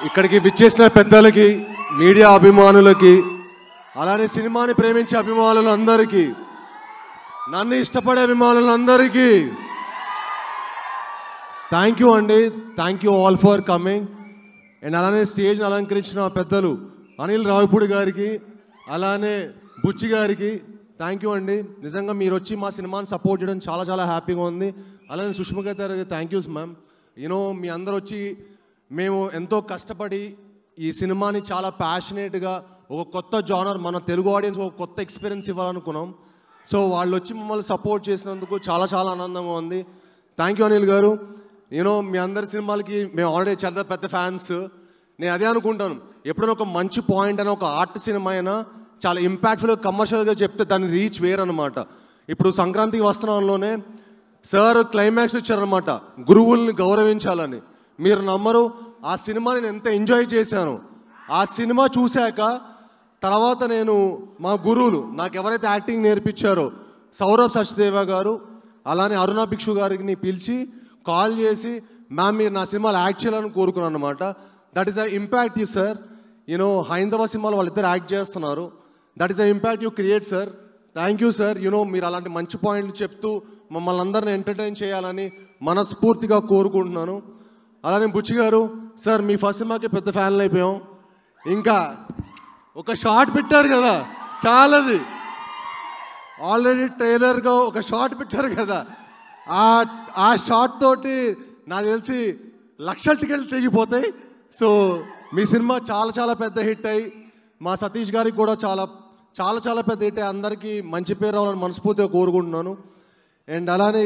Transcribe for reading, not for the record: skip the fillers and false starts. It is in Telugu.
ఇక్కడికి విచ్చేసిన పెద్దలకి, మీడియా అభిమానులకి, అలానే సినిమాని ప్రేమించే అభిమానులందరికీ, నన్ను ఇష్టపడే అభిమానులందరికీ థ్యాంక్ యూ అండి. Thank you all for coming. And అలానే స్టేజ్ని అలంకరించిన పెద్దలు అనిల్ రావిపూడి గారికి, అలానే బుచ్చి గారికి థ్యాంక్ యూ అండి. నిజంగా మీరు వచ్చి మా సినిమాని సపోర్ట్ చేయడం చాలా చాలా హ్యాపీగా ఉంది. అలానే సుష్మా గారికి థ్యాంక్ యూస్ మ్యామ్. యూనో మీ అందరూ వచ్చి మేము ఎంతో కష్టపడి ఈ సినిమాని చాలా ప్యాషనేట్గా ఒక కొత్త జానర్, మన తెలుగు ఆడియన్స్ ఒక కొత్త ఎక్స్పీరియన్స్ ఇవ్వాలనుకున్నాం. సో వాళ్ళు వచ్చి మమ్మల్ని సపోర్ట్ చేసినందుకు చాలా చాలా ఆనందంగా ఉంది. థ్యాంక్ యూ అనిల్ గారు. యూనో మీ అందరి సినిమాలకి మేము ఆల్రెడీ చాలా పెద్ద ఫ్యాన్స్. నేను అదే అనుకుంటాను, ఎప్పుడైనా ఒక మంచి పాయింట్ అయినా, ఒక ఆర్ట్ సినిమా అయినా చాలా ఇంపాక్ట్ఫుల్గా కమర్షియల్గా చెప్తే దాని రీచ్ వేరనమాట. ఇప్పుడు సంక్రాంతికి వస్త్రంలోనే సార్ క్లైమాక్స్ ఇచ్చారనమాట, గురువుల్ని గౌరవించాలని. మీరు నమ్మరు, ఆ సినిమాని నేను ఎంత ఎంజాయ్ చేశాను. ఆ సినిమా చూశాక తర్వాత నేను మా గురువులు నాకు ఎవరైతే యాక్టింగ్ నేర్పించారో సౌరభ్ సచ్దేవ గారు, అలానే అరుణ భిక్షు గారిని పిలిచి కాల్ చేసి, మ్యామ్ మీరు నా సినిమాలో యాక్ట్ చేయాలని కోరుకున్నాను అనమాట. That is the impact you sir. You know హైందవ సినిమాలో వాళ్ళిద్దరు యాక్ట్ చేస్తున్నారు. That is the impact you create sir. Thank you sir. You know మీరు అలాంటి మంచి పాయింట్లు చెప్తూ మమ్మల్ని అందరిని ఎంటర్టైన్ చేయాలని మనస్ఫూర్తిగా కోరుకుంటున్నాను. అలానే బుచ్చి గారు సార్, మీ ఫస్ట్ సినిమాకి పెద్ద ఫ్యాన్లు అయిపోయాం. ఇంకా ఒక షార్ట్ పెట్టారు కదా, చాలాది ఆల్రెడీ ట్రైలర్గా ఒక షార్ట్ పెట్టారు కదా, ఆ షార్ట్ తోటి నాకు తెలిసి లక్షల టికెట్లు తెగిపోతాయి. సో మీ సినిమా చాలా చాలా పెద్ద హిట్ అయ్యి, మా సతీష్ గారికి కూడా చాలా చాలా చాలా పెద్ద హిట్ అయ్యి అందరికీ మంచి పేరు రావాలని మనస్ఫూర్తిగా కోరుకుంటున్నాను. అండ్ అలానే